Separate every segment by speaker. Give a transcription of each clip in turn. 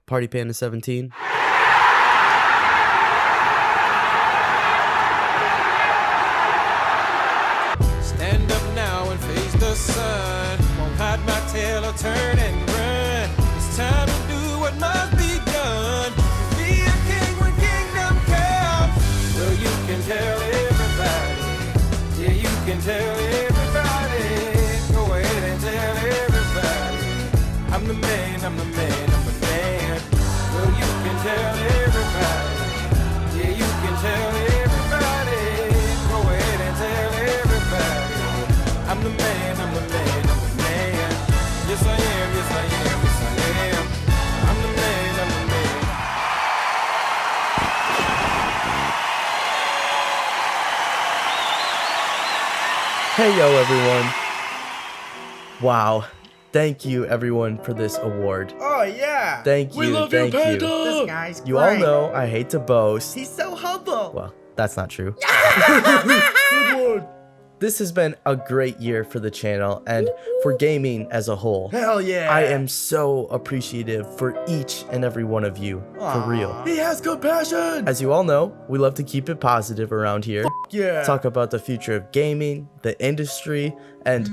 Speaker 1: Party Panda 17.
Speaker 2: Stand up now and face the sun. Won't hide my tail or turn and run. It's time to do what must be done. Be a king when kingdom comes. Well, you can tell everybody. Yeah, you can tell everybody. Go ahead and tell everybody. I'm the man, I'm the man, I'm the man. Well, you can tell everybody. Yeah, you can tell everybody. Go ahead and tell everybody. I'm the man, I'm the man, I'm the man. Yes, I am, yes, I am, yes, I am. I'm the man, I'm the man.
Speaker 1: Hey yo everyone. Wow. Thank you everyone for this award.
Speaker 3: Oh yeah.
Speaker 1: Thank you,
Speaker 4: We love
Speaker 1: thank
Speaker 4: you,
Speaker 1: you.
Speaker 4: Panda.
Speaker 3: This guy's
Speaker 1: You all
Speaker 3: great.
Speaker 1: know I hate to boast.
Speaker 3: He's so humble.
Speaker 1: Well, that's not true.
Speaker 4: Good one.
Speaker 1: This has been a great year for the channel and for gaming as a whole.
Speaker 3: Hell yeah.
Speaker 1: I am so appreciative for each and every one of you, for real.
Speaker 4: He has compassion.
Speaker 1: As you all know, we love to keep it positive around here.
Speaker 4: Yeah.
Speaker 1: Talk about the future of gaming, the industry, and...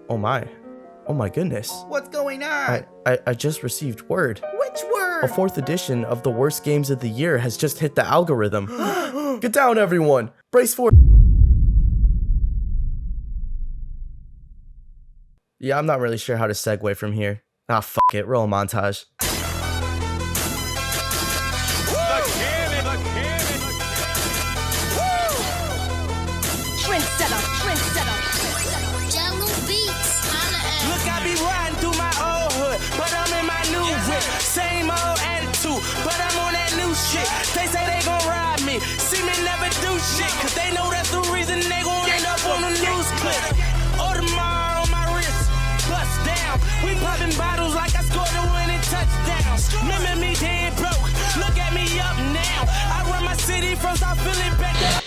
Speaker 1: Oh my goodness.
Speaker 3: What's going on?
Speaker 1: I just received word.
Speaker 3: Which word?
Speaker 1: A 4th edition of the worst games of the year has just hit the algorithm. Get down, everyone. Brace for... Yeah, I'm not really sure how to segue from here. Ah, fuck it. Roll a montage.
Speaker 5: Jello beats, holla at
Speaker 6: Look, I be riding through my old hood, but I'm in my new whip. Same old attitude, but I'm on that new shit. They say they gon' ride me, see me never do shit, cause they know that's the reason they gon' end up on the news clip. Audemars on my wrist, bust down. We popping bottles like I scored a winning touchdown. Remember me dead broke, look at me up now. I run my city from Starfield back to...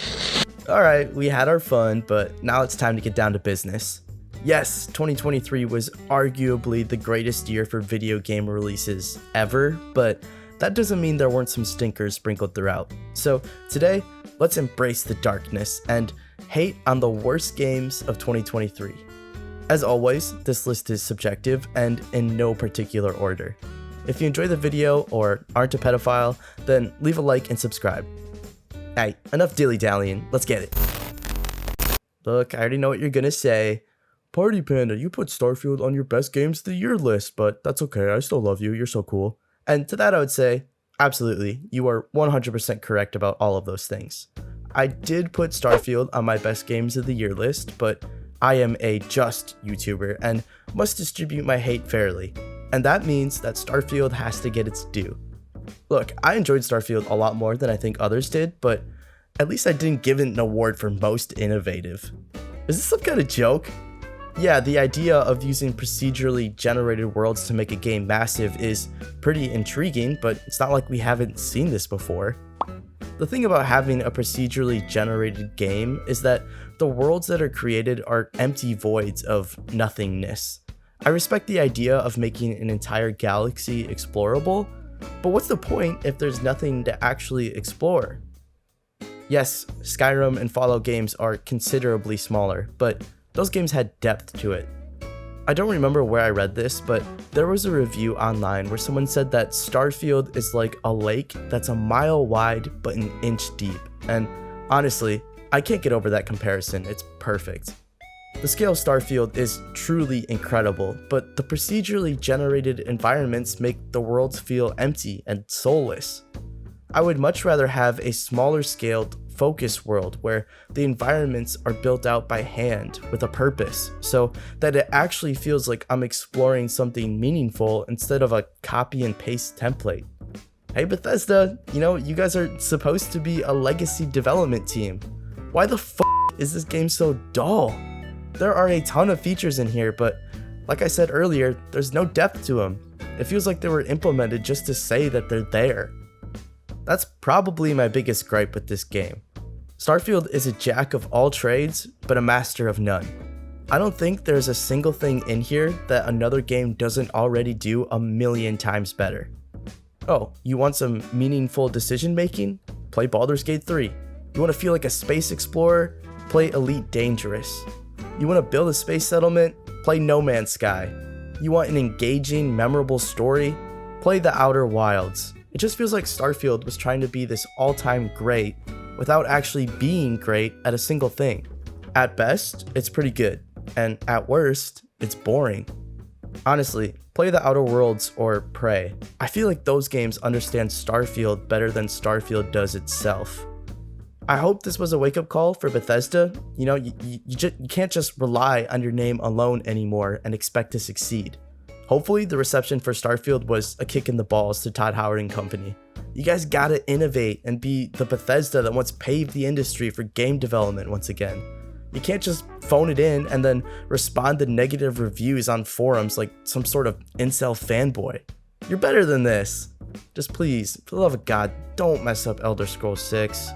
Speaker 1: Alright, we had our fun, but now it's time to get down to business. Yes, 2023 was arguably the greatest year for video game releases ever, but that doesn't mean there weren't some stinkers sprinkled throughout. So today, let's embrace the darkness and hate on the worst games of 2023. As always, this list is subjective and in no particular order. If you enjoy the video or aren't a pedophile, then leave a like and subscribe. Hey, enough dilly-dallying, let's get it. Look, I already know what you're gonna say. Party Panda, you put Starfield on your best games of the year list, but that's okay, I still love you, you're so cool. And to that I would say, absolutely, you are 100% correct about all of those things. I did put Starfield on my best games of the year list, but I am a just YouTuber and must distribute my hate fairly. And that means that Starfield has to get its due. Look, I enjoyed Starfield a lot more than I think others did, but at least I didn't give it an award for most innovative. Is this some kind of joke? Yeah, the idea of using procedurally generated worlds to make a game massive is pretty intriguing, but it's not like we haven't seen this before. The thing about having a procedurally generated game is that the worlds that are created are empty voids of nothingness. I respect the idea of making an entire galaxy explorable, but what's the point if there's nothing to actually explore? Yes, Skyrim and Fallout games are considerably smaller, but those games had depth to it. I don't remember where I read this, but there was a review online where someone said that Starfield is like a lake that's a mile wide but an inch deep, and honestly, I can't get over that comparison, it's perfect. The scale of Starfield is truly incredible, but the procedurally generated environments make the worlds feel empty and soulless. I would much rather have a smaller scaled, focused world where the environments are built out by hand with a purpose, so that it actually feels like I'm exploring something meaningful instead of a copy and paste template. Hey Bethesda, you know, you guys are supposed to be a legacy development team. Why the f*** is this game so dull? There are a ton of features in here, but like I said earlier, there's no depth to them. It feels like they were implemented just to say that they're there. That's probably my biggest gripe with this game. Starfield is a jack of all trades, but a master of none. I don't think there's a single thing in here that another game doesn't already do a million times better. Oh, you want some meaningful decision making? Play Baldur's Gate 3. You want to feel like a space explorer? Play Elite Dangerous. You want to build a space settlement? Play No Man's Sky. You want an engaging, memorable story? Play The Outer Wilds. It just feels like Starfield was trying to be this all-time great without actually being great at a single thing. At best, it's pretty good, and at worst, it's boring. Honestly, play The Outer Worlds or Prey. I feel like those games understand Starfield better than Starfield does itself. I hope this was a wake-up call for Bethesda. You know, you can't just rely on your name alone anymore and expect to succeed. Hopefully, the reception for Starfield was a kick in the balls to Todd Howard and company. You guys gotta innovate and be the Bethesda that once paved the industry for game development once again. You can't just phone it in and then respond to negative reviews on forums like some sort of incel fanboy. You're better than this. Just please, for the love of God, don't mess up Elder Scrolls 6.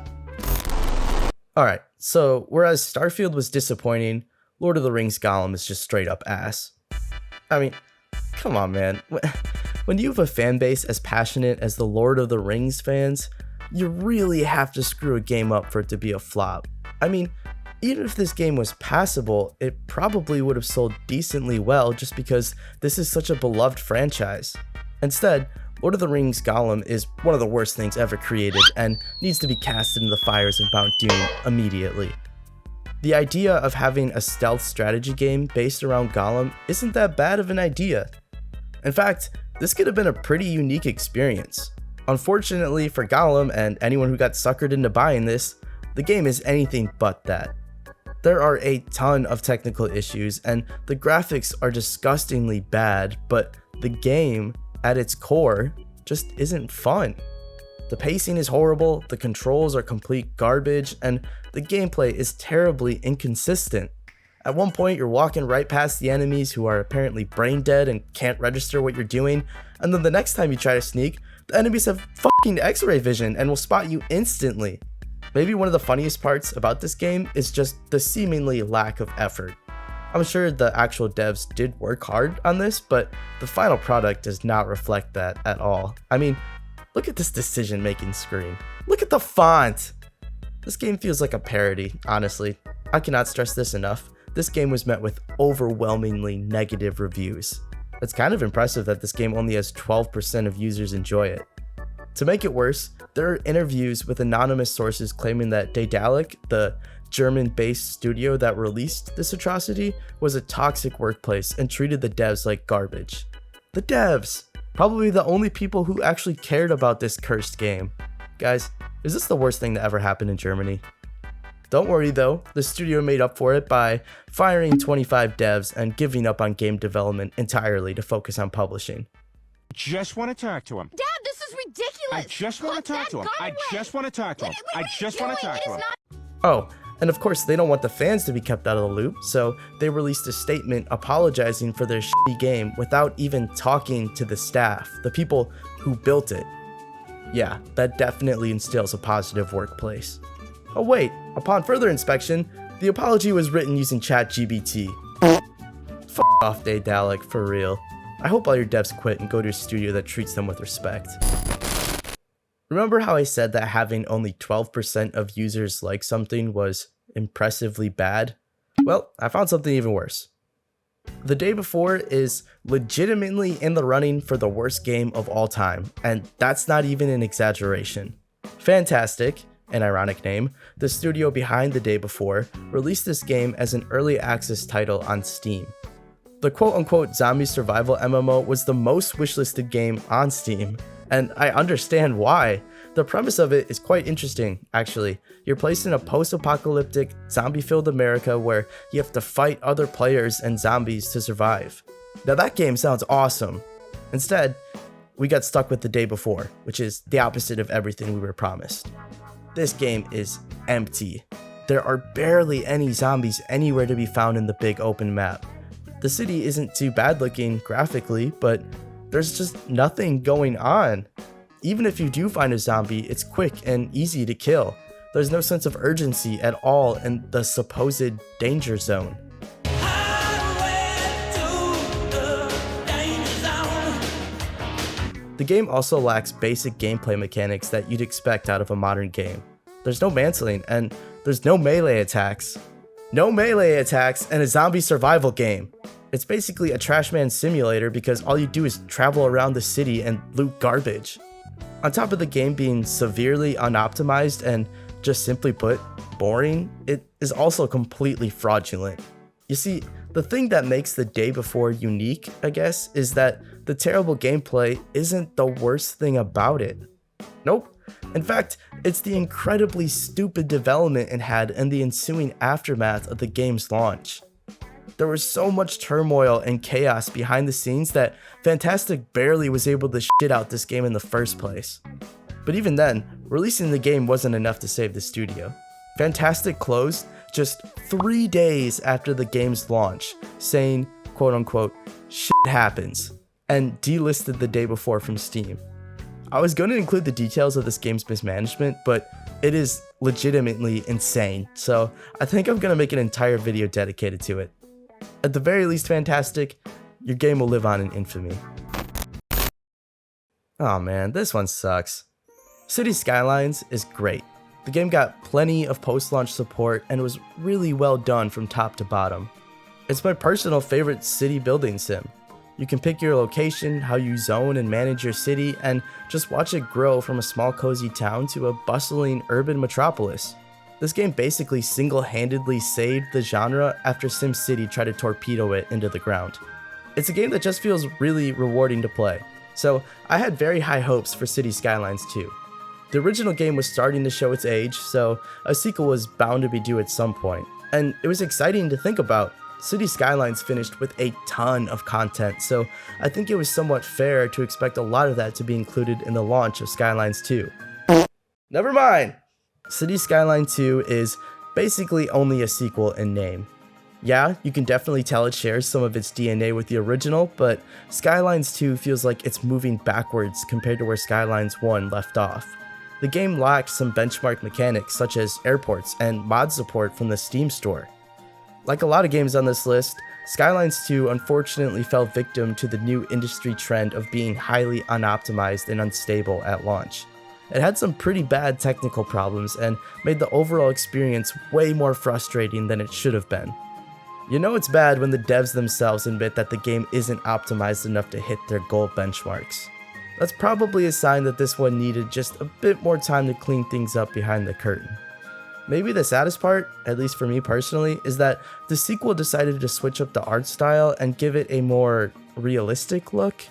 Speaker 1: Alright, so whereas Starfield was disappointing, Lord of the Rings Gollum is just straight up ass. I mean, come on, man. When you have a fan base as passionate as the Lord of the Rings fans, you really have to screw a game up for it to be a flop. I mean, even if this game was passable, it probably would have sold decently well just because this is such a beloved franchise. Instead, Lord of the Rings Gollum is one of the worst things ever created and needs to be casted in the fires of Mount Doom immediately. The idea of having a stealth strategy game based around Gollum isn't that bad of an idea. In fact, this could have been a pretty unique experience. Unfortunately for Gollum and anyone who got suckered into buying this, the game is anything but that. There are a ton of technical issues and the graphics are disgustingly bad, but the game, at its core, just isn't fun. The pacing is horrible, the controls are complete garbage, and the gameplay is terribly inconsistent. At one point, you're walking right past the enemies who are apparently brain dead and can't register what you're doing, and then the next time you try to sneak, the enemies have fucking X-ray vision and will spot you instantly. Maybe one of the funniest parts about this game is just the seemingly lack of effort. I'm sure the actual devs did work hard on this, but the final product does not reflect that at all. I mean, look at this decision-making screen. Look at the font! This game feels like a parody, honestly. I cannot stress this enough. This game was met with overwhelmingly negative reviews. It's kind of impressive that this game only has 12% of users enjoy it. To make it worse, there are interviews with anonymous sources claiming that Daedalic, the German-based studio that released this atrocity, was a toxic workplace and treated the devs like garbage. The devs! Probably the only people who actually cared about this cursed game. Guys, is this the worst thing to ever happen in Germany? Don't worry though, the studio made up for it by firing 25 devs and giving up on game development entirely to focus on publishing.
Speaker 7: Just want to talk to him.
Speaker 5: Dad, this is ridiculous.
Speaker 7: I just want to talk to him. I just want to talk to him. I just want to talk to him.
Speaker 1: Oh, and of course they don't want the fans to be kept out of the loop, so they released a statement apologizing for their shitty game without even talking to the staff, the people who built it. Yeah, that definitely instills a positive workplace. Oh wait, upon further inspection, the apology was written using ChatGPT. F off, Daedalic, for real. I hope all your devs quit and go to a studio that treats them with respect. Remember how I said that having only 12% of users like something was impressively bad? Well, I found something even worse. The Day Before is legitimately in the running for the worst game of all time, and that's not even an exaggeration. Fantastic, an ironic name, the studio behind The Day Before, released this game as an early access title on Steam. The quote-unquote zombie survival MMO was the most wishlisted game on Steam, and I understand why. The premise of it is quite interesting, actually. You're placed in a post-apocalyptic, zombie-filled America where you have to fight other players and zombies to survive. Now that game sounds awesome. Instead, we got stuck with The Day Before, which is the opposite of everything we were promised. This game is empty. There are barely any zombies anywhere to be found in the big open map. The city isn't too bad looking graphically, but there's just nothing going on. Even if you do find a zombie, it's quick and easy to kill. There's no sense of urgency at all in the supposed danger zone. The game also lacks basic gameplay mechanics that you'd expect out of a modern game. There's no mantling, and there's no melee attacks. No melee attacks in a zombie survival game. It's basically a trash man simulator because all you do is travel around the city and loot garbage. On top of the game being severely unoptimized and, just simply put, boring, it is also completely fraudulent. You see, the thing that makes the day before unique, I guess, is that the terrible gameplay isn't the worst thing about it. Nope. In fact, it's the incredibly stupid development it had and the ensuing aftermath of the game's launch. There was so much turmoil and chaos behind the scenes that Fantastic barely was able to shit out this game in the first place. But even then, releasing the game wasn't enough to save the studio. Fantastic closed just 3 days after the game's launch, saying, quote unquote, shit happens, and delisted the day before from Steam. I was going to include the details of this game's mismanagement, but it is legitimately insane, so I think I'm going to make an entire video dedicated to it. At the very least, Fantastic, your game will live on in infamy. Oh man, this one sucks. City Skylines is great. The game got plenty of post-launch support and was really well done from top to bottom. It's my personal favorite city building sim. You can pick your location, how you zone and manage your city, and just watch it grow from a small cozy town to a bustling urban metropolis. This game basically single-handedly saved the genre after SimCity tried to torpedo it into the ground. It's a game that just feels really rewarding to play, so I had very high hopes for City Skylines II. The original game was starting to show its age, so a sequel was bound to be due at some point, and it was exciting to think about. City Skylines finished with a ton of content, so I think it was somewhat fair to expect a lot of that to be included in the launch of Skylines 2. Never mind! City Skylines 2 is basically only a sequel in name. Yeah, you can definitely tell it shares some of its DNA with the original, but Skylines 2 feels like it's moving backwards compared to where Skylines 1 left off. The game lacked some benchmark mechanics such as airports and mod support from the Steam store. Like a lot of games on this list, Skylines 2 unfortunately fell victim to the new industry trend of being highly unoptimized and unstable at launch. It had some pretty bad technical problems and made the overall experience way more frustrating than it should have been. You know it's bad when the devs themselves admit that the game isn't optimized enough to hit their goal benchmarks. That's probably a sign that this one needed just a bit more time to clean things up behind the curtain. Maybe the saddest part, at least for me personally, is that the sequel decided to switch up the art style and give it a more realistic look.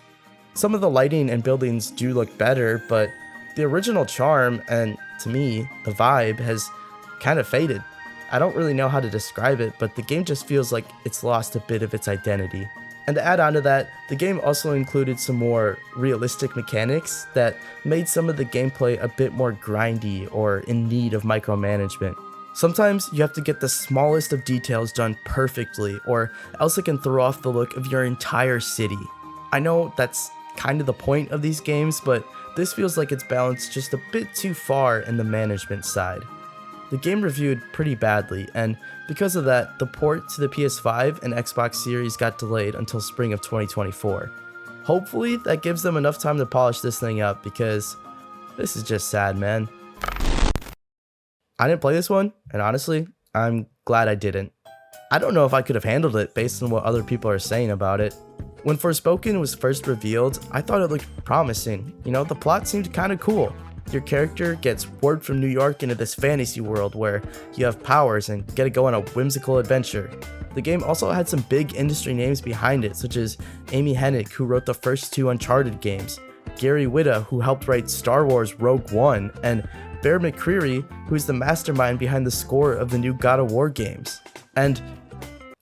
Speaker 1: Some of the lighting and buildings do look better, but the original charm, and to me, the vibe, has kind of faded. I don't really know how to describe it, but the game just feels like it's lost a bit of its identity. And to add on to that, the game also included some more realistic mechanics that made some of the gameplay a bit more grindy or in need of micromanagement. Sometimes you have to get the smallest of details done perfectly, or else it can throw off the look of your entire city. I know that's kind of the point of these games, but this feels like it's balanced just a bit too far in the management side. The game reviewed pretty badly, and because of that, the port to the PS5 and Xbox Series got delayed until spring of 2024. Hopefully that gives them enough time to polish this thing up, because this is just sad, man. I didn't play this one, and honestly, I'm glad I didn't. I don't know if I could have handled it based on what other people are saying about it. When Forspoken was first revealed, I thought it looked promising. You know, the plot seemed kind of cool. Your character gets warped from New York into this fantasy world where you have powers and get to go on a whimsical adventure. The game also had some big industry names behind it, such as Amy Hennig, who wrote the first 2 Uncharted games, Gary Whitta, who helped write Star Wars Rogue One, and Bear McCreary, who's the mastermind behind the score of the new God of War games. And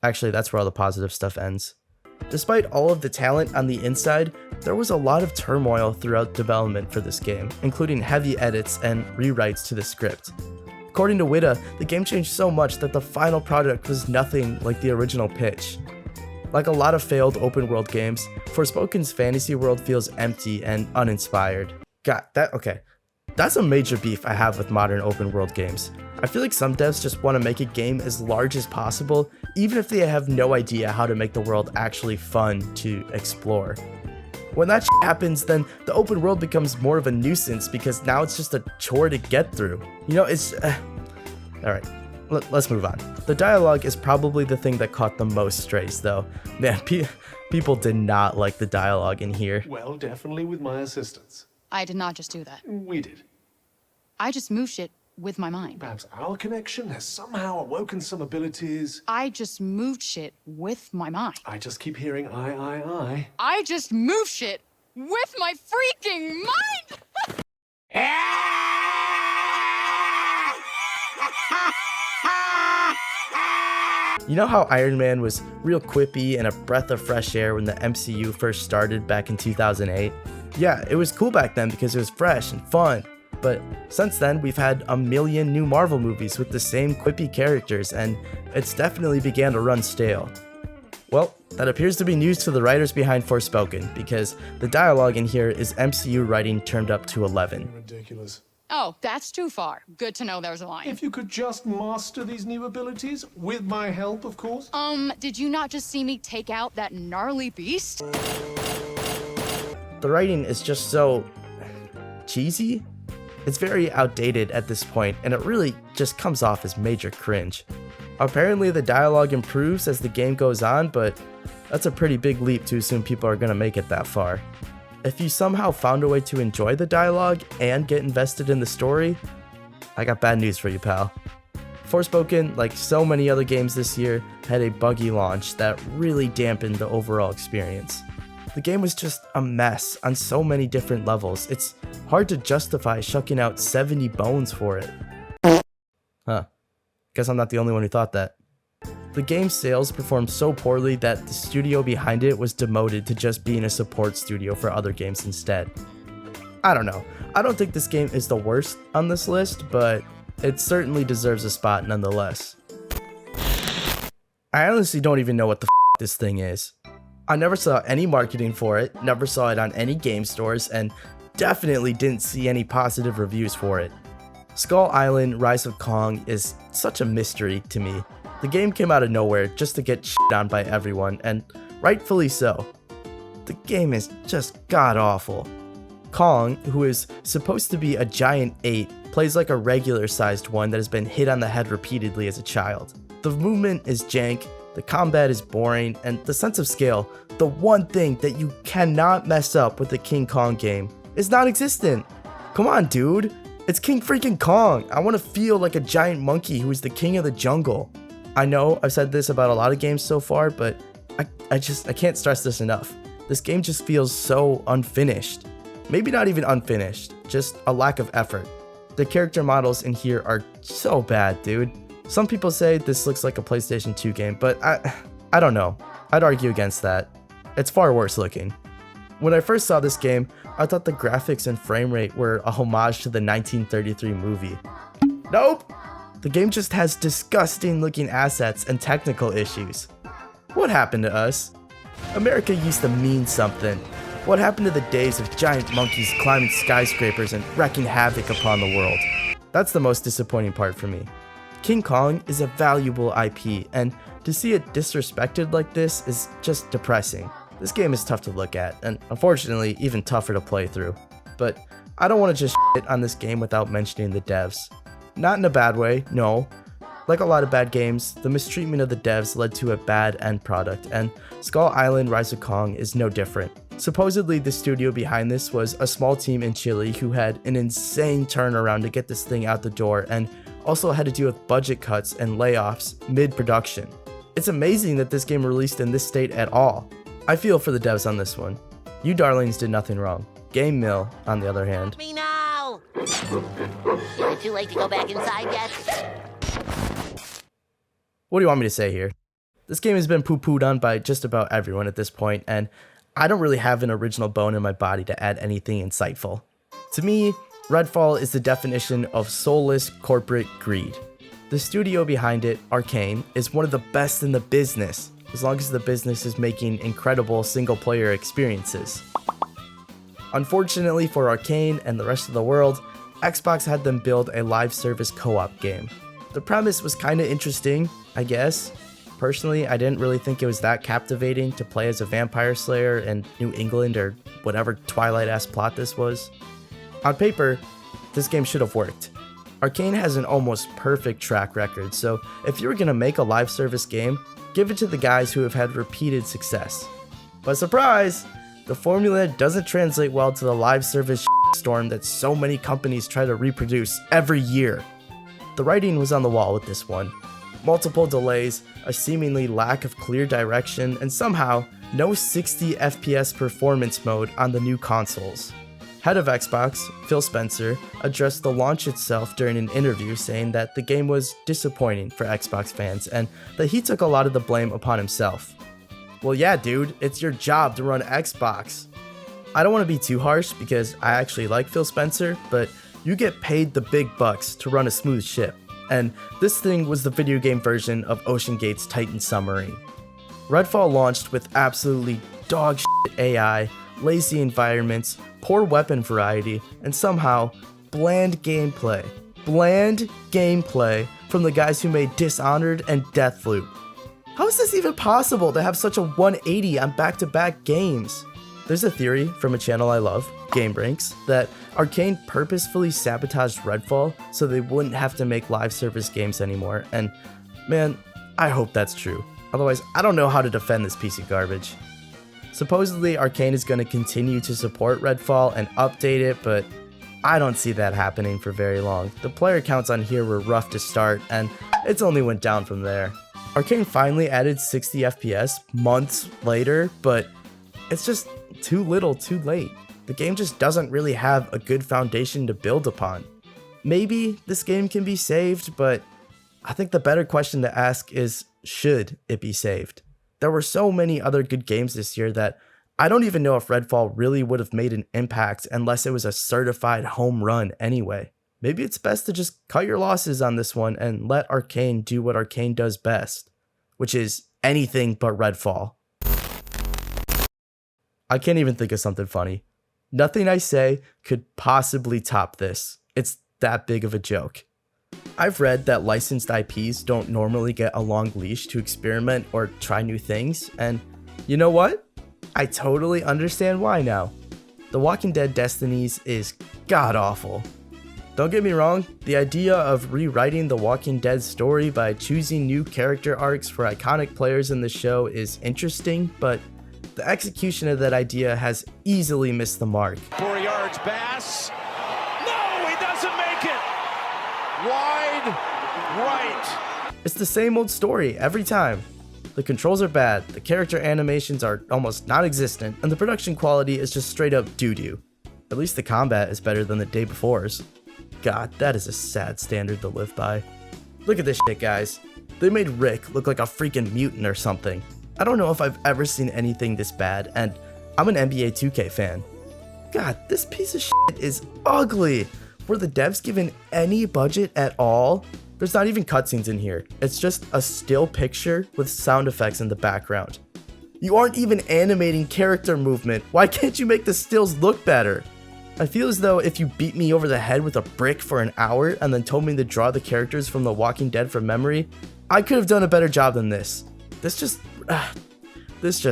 Speaker 1: actually, that's where all the positive stuff ends. Despite all of the talent on the inside, there was a lot of turmoil throughout development for this game, including heavy edits and rewrites to the script. According to Whitta, the game changed so much that the final product was nothing like the original pitch. Like a lot of failed open world games, Forspoken's fantasy world feels empty and uninspired. That's a major beef I have with modern open world games. I feel like some devs just want to make a game as large as possible, even if they have no idea how to make the world actually fun to explore. When that happens, then the open world becomes more of a nuisance because now it's just a chore to get through. You know, it's... Alright, let's move on. The dialogue is probably the thing that caught the most strays, though. Man, people did not like the dialogue in here.
Speaker 8: Well, definitely with my assistance.
Speaker 9: I did not just do that.
Speaker 8: We did.
Speaker 9: I just moved shit with my mind.
Speaker 8: Perhaps our connection has somehow awoken some abilities.
Speaker 9: I just moved shit with my mind.
Speaker 8: I just keep hearing I.
Speaker 9: I just moved shit with my freaking mind!
Speaker 1: You know how Iron Man was real quippy and a breath of fresh air when the MCU first started back in 2008? Yeah, it was cool back then because it was fresh and fun. But since then, we've had a million new Marvel movies with the same quippy characters, and it's definitely began to run stale. Well, that appears to be news to the writers behind Forspoken, because the dialogue in here is MCU writing turned up to 11.
Speaker 8: Ridiculous.
Speaker 9: Oh, that's too far. Good to know there's a line.
Speaker 8: If you could just master these new abilities, with my help, of course.
Speaker 9: Did you not just see me take out that gnarly beast?
Speaker 1: The writing is just so... cheesy? It's very outdated at this point, and it really just comes off as major cringe. Apparently the dialogue improves as the game goes on, but that's a pretty big leap to assume people are gonna make it that far. If you somehow found a way to enjoy the dialogue and get invested in the story, I got bad news for you, pal. Forspoken, like so many other games this year, had a buggy launch that really dampened the overall experience. The game was just a mess on so many different levels. It's hard to justify shucking out 70 bones for it. Huh. Guess I'm not the only one who thought that. The game's sales performed so poorly that the studio behind it was demoted to just being a support studio for other games instead. I don't know. I don't think this game is the worst on this list, but it certainly deserves a spot nonetheless. I honestly don't even know what the this thing is. I never saw any marketing for it, never saw it on any game stores, and definitely didn't see any positive reviews for it. Skull Island Rise of Kong is such a mystery to me. The game came out of nowhere just to get shit on by everyone, and rightfully so. The game is just god-awful. Kong, who is supposed to be a giant ape, plays like a regular-sized one that has been hit on the head repeatedly as a child. The movement is jank, the combat is boring, and the sense of scale, the one thing that you cannot mess up with the King Kong game, is non-existent. Come on, dude. It's King freaking Kong. I want to feel like a giant monkey who is the king of the jungle. I know I've said this about a lot of games so far, but I can't stress this enough. This game just feels so unfinished. Maybe not even unfinished, just a lack of effort. The character models in here are so bad, dude. Some people say this looks like a PlayStation 2 game, but I don't know. I'd argue against that. It's far worse looking. When I first saw this game, I thought the graphics and frame rate were a homage to the 1933 movie. Nope! The game just has disgusting looking assets and technical issues. What happened to us? America used to mean something. What happened to the days of giant monkeys climbing skyscrapers and wreaking havoc upon the world? That's the most disappointing part for me. King Kong is a valuable IP, and to see it disrespected like this is just depressing. This game is tough to look at, and unfortunately even tougher to play through. But I don't want to just shit on this game without mentioning the devs. Not in a bad way, no. Like a lot of bad games, the mistreatment of the devs led to a bad end product, and Skull Island Rise of Kong is no different. Supposedly the studio behind this was a small team in Chile who had an insane turnaround to get this thing out the door, and also had to deal with budget cuts and layoffs mid-production. It's amazing that this game released in this state at all. I feel for the devs on this one. You darlings did nothing wrong. Game Mill, on the other hand.
Speaker 5: Me now! Is it too late to go back inside yet?
Speaker 1: What do you want me to say here? This game has been poo-pooed on by just about everyone at this point, and I don't really have an original bone in my body to add anything insightful. To me, Redfall is the definition of soulless corporate greed. The studio behind it, Arcane, is one of the best in the business, as long as the business is making incredible single-player experiences. Unfortunately for Arcane and the rest of the world, Xbox had them build a live service co-op game. The premise was kinda interesting, I guess. Personally, I didn't really think it was that captivating to play as a vampire slayer in New England or whatever Twilight-ass plot this was. On paper, this game should have worked. Arcane has an almost perfect track record, so if you were gonna make a live service game, give it to the guys who have had repeated success. But surprise! The formula doesn't translate well to the live service storm that so many companies try to reproduce every year. The writing was on the wall with this one. Multiple delays, a seemingly lack of clear direction, and somehow no 60 FPS performance mode on the new consoles. Head of Xbox, Phil Spencer, addressed the launch itself during an interview saying that the game was disappointing for Xbox fans and that he took a lot of the blame upon himself. Well yeah dude, it's your job to run Xbox. I don't want to be too harsh because I actually like Phil Spencer, but you get paid the big bucks to run a smooth ship, and this thing was the video game version of OceanGate's Titan submarine. Redfall launched with absolutely dog shit AI, lazy environments, poor weapon variety, and somehow bland gameplay. Bland gameplay from the guys who made Dishonored and Deathloop. How is this even possible to have such a 180 on back-to-back games? There's a theory from a channel I love, GameBrinks, that Arcane purposefully sabotaged Redfall so they wouldn't have to make live service games anymore, and man, I hope that's true. Otherwise, I don't know how to defend this piece of garbage. Supposedly, Arcane is going to continue to support Redfall and update it, but I don't see that happening for very long. The player counts on here were rough to start, and it's only went down from there. Arcane finally added 60 FPS months later, but it's just too little too late. The game just doesn't really have a good foundation to build upon. Maybe this game can be saved, but I think the better question to ask is, should it be saved? There were so many other good games this year that I don't even know if Redfall really would have made an impact unless it was a certified home run anyway. Maybe it's best to just cut your losses on this one and let Arcane do what Arcane does best, which is anything but Redfall. I can't even think of something funny. Nothing I say could possibly top this. It's that big of a joke. I've read that licensed IPs don't normally get a long leash to experiment or try new things, and you know what? I totally understand why now. The Walking Dead Destinies is god-awful. Don't get me wrong, the idea of rewriting the Walking Dead story by choosing new character arcs for iconic players in the show is interesting, but the execution of that idea has easily missed the mark.
Speaker 6: 4 yards, Bass. No, he doesn't make it. Wide right.
Speaker 1: It's the same old story every time. The controls are bad, the character animations are almost non-existent, and the production quality is just straight up doo-doo. At least the combat is better than the day before's. God, that is a sad standard to live by. Look at this shit, guys. They made Rick look like a freaking mutant or something. I don't know if I've ever seen anything this bad, and I'm an NBA 2K fan. God, this piece of shit is ugly. Were the devs given any budget at all? There's not even cutscenes in here. It's just a still picture with sound effects in the background. You aren't even animating character movement. Why can't you make the stills look better? I feel as though if you beat me over the head with a brick for an hour and then told me to draw the characters from The Walking Dead from memory, I could have done a better job than this. This just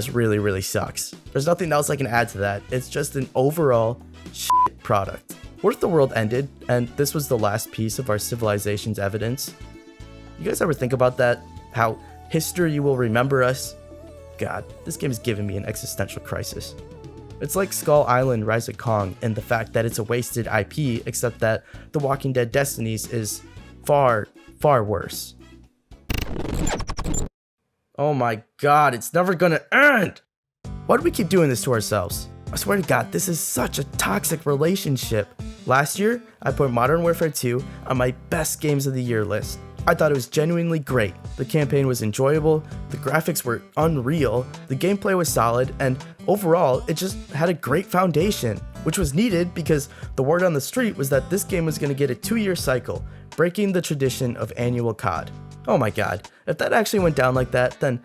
Speaker 1: really sucks. There's nothing else I can add to that. It's just an overall shit product. What if the world ended and this was the last piece of our civilization's evidence? You guys ever think about that? How history will remember us? God, this game is giving me an existential crisis. It's like Skull Island Rise of Kong and the fact that it's a wasted IP, except that The Walking Dead Destinies is far worse. Oh my god, it's never gonna end! Why do we keep doing this to ourselves? I swear to god, this is such a toxic relationship. Last year, I put Modern Warfare 2 on my best games of the year list. I thought it was genuinely great. The campaign was enjoyable, the graphics were unreal, the gameplay was solid, and overall, it just had a great foundation, which was needed because the word on the street was that this game was going to get a 2-year cycle, breaking the tradition of annual COD. Oh my god, if that actually went down like that, then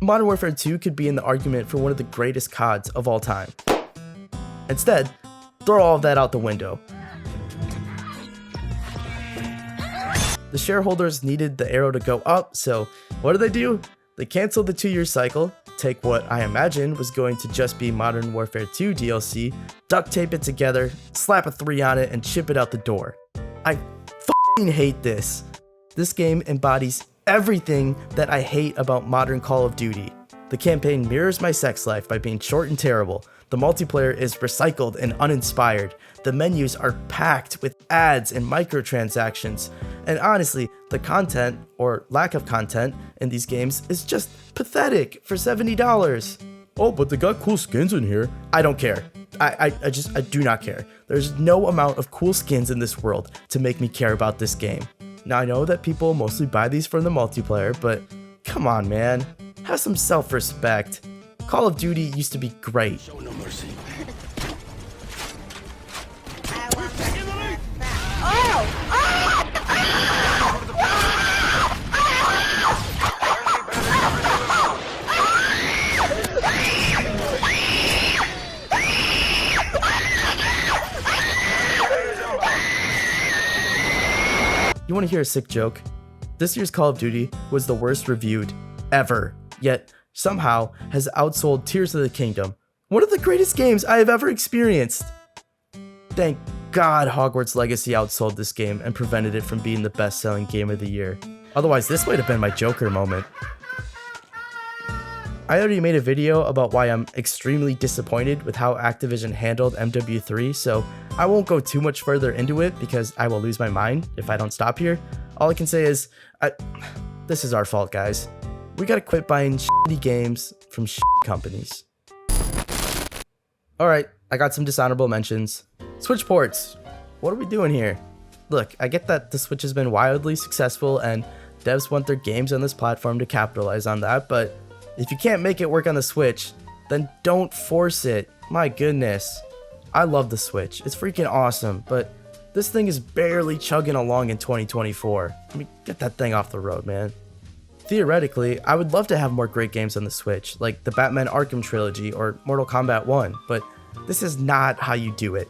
Speaker 1: Modern Warfare 2 could be in the argument for one of the greatest CODs of all time. Instead, throw all of that out the window. The shareholders needed the arrow to go up, so what do? They They canceled the 2-year cycle, take what I imagine was going to just be Modern Warfare 2 DLC, duct tape it together, slap a 3 on it, and ship it out the door. I f***ing hate this. This game embodies everything that I hate about modern Call of Duty. The campaign mirrors my sex life by being short and terrible. The multiplayer is recycled and uninspired. The menus are packed with ads and microtransactions. And honestly, the content, or lack of content, in these games is just pathetic for $70.
Speaker 4: Oh, but they got cool skins in here.
Speaker 1: I don't care. I do not care. There's no amount of cool skins in this world to make me care about this game. Now I know that people mostly buy these for the multiplayer, but come on, man. Have some self-respect. Call of Duty used to be great.
Speaker 6: Show no mercy.
Speaker 1: You want to hear a sick joke? This year's Call of Duty was the worst reviewed ever, yet somehow has outsold Tears of the Kingdom, one of the greatest games I have ever experienced. Thank God Hogwarts Legacy outsold this game and prevented it from being the best-selling game of the year. Otherwise, this might have been my Joker moment. I already made a video about why I'm extremely disappointed with how Activision handled MW3, so I won't go too much further into it because I will lose my mind if I don't stop here. All I can say is, this is our fault, guys. We gotta quit buying shitty games from shitty companies. Alright, I got some dishonorable mentions. Switch ports. What are we doing here? Look, I get that the Switch has been wildly successful and devs want their games on this platform to capitalize on that, but if you can't make it work on the Switch, then don't force it. My goodness. I love the Switch. It's freaking awesome, but this thing is barely chugging along in 2024. I mean, get that thing off the road, man. Theoretically, I would love to have more great games on the Switch, like the Batman Arkham trilogy or Mortal Kombat 1, but this is not how you do it.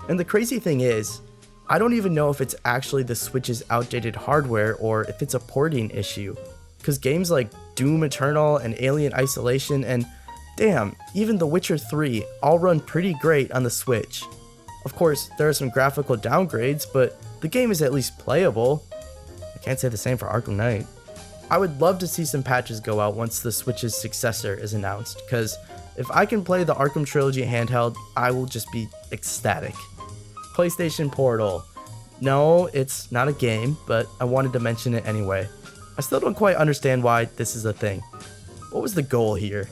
Speaker 1: And the crazy thing is, I don't even know if it's actually the Switch's outdated hardware or if it's a porting issue. Because games like Doom Eternal and Alien Isolation and, damn, even The Witcher 3 all run pretty great on the Switch. Of course, there are some graphical downgrades, but the game is at least playable. I can't say the same for Arkham Knight. I would love to see some patches go out once the Switch's successor is announced, because if I can play the Arkham Trilogy handheld, I will just be ecstatic. PlayStation Portal. No, it's not a game, but I wanted to mention it anyway. I still don't quite understand why this is a thing. What was the goal here?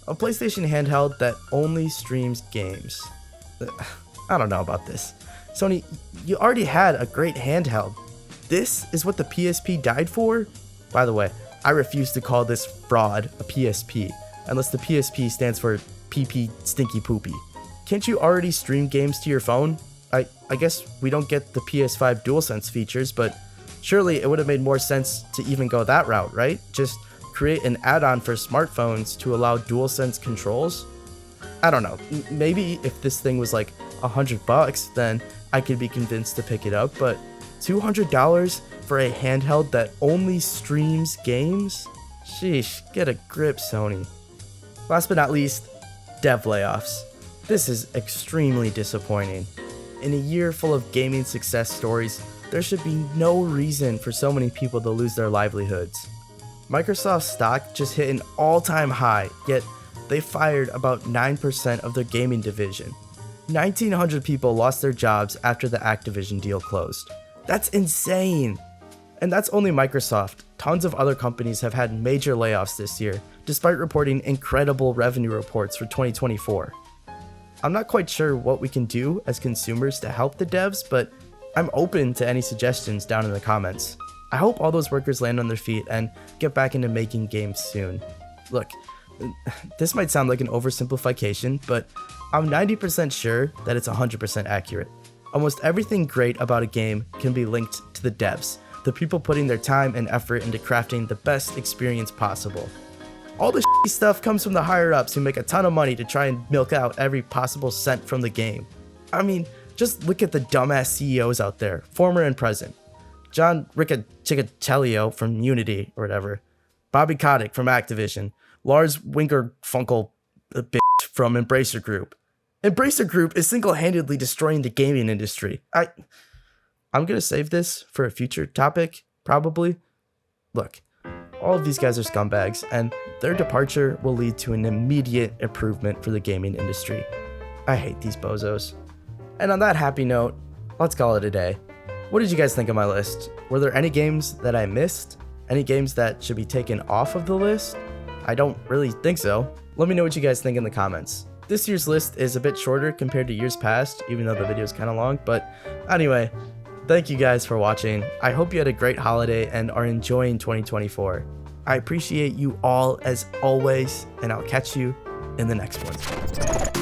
Speaker 1: A PlayStation handheld that only streams games. I don't know about this. Sony, you already had a great handheld. This is what the PSP died for? By the way, I refuse to call this fraud a PSP, unless the PSP stands for PP Stinky Poopy. Can't you already stream games to your phone? I guess we don't get the PS5 DualSense features, but surely it would have made more sense to even go that route, right? Just create an add-on for smartphones to allow DualSense controls? I don't know, maybe if this thing was like $100, then I could be convinced to pick it up, but $200 for a handheld that only streams games? Sheesh, get a grip, Sony. Last but not least, dev layoffs. This is extremely disappointing. In a year full of gaming success stories, there should be no reason for so many people to lose their livelihoods. Microsoft's stock just hit an all-time high, yet they fired about 9% of their gaming division. 1,900 people lost their jobs after the Activision deal closed. That's insane! And that's only Microsoft. Tons of other companies have had major layoffs this year, despite reporting incredible revenue reports for 2024. I'm not quite sure what we can do as consumers to help the devs, but I'm open to any suggestions down in the comments. I hope all those workers land on their feet and get back into making games soon. Look, this might sound like an oversimplification, but I'm 90% sure that it's 100% accurate. Almost everything great about a game can be linked to the devs, the people putting their time and effort into crafting the best experience possible. All the shitty stuff comes from the higher-ups who make a ton of money to try and milk out every possible cent from the game. I mean, just look at the dumbass CEOs out there, former and present. John Riccitiello from Unity or whatever. Bobby Kotick from Activision, Lars Wingerfunkel from Embracer Group. Embracer Group is single-handedly destroying the gaming industry. I'm gonna save this for a future topic, probably. Look, all of these guys are scumbags, and their departure will lead to an immediate improvement for the gaming industry. I hate these bozos. And on that happy note, let's call it a day. What did you guys think of my list? Were there any games that I missed? Any games that should be taken off of the list? I don't really think so. Let me know what you guys think in the comments. This year's list is a bit shorter compared to years past, even though the video is kind of long. But anyway, thank you guys for watching. I hope you had a great holiday and are enjoying 2024. I appreciate you all as always, and I'll catch you in the next one.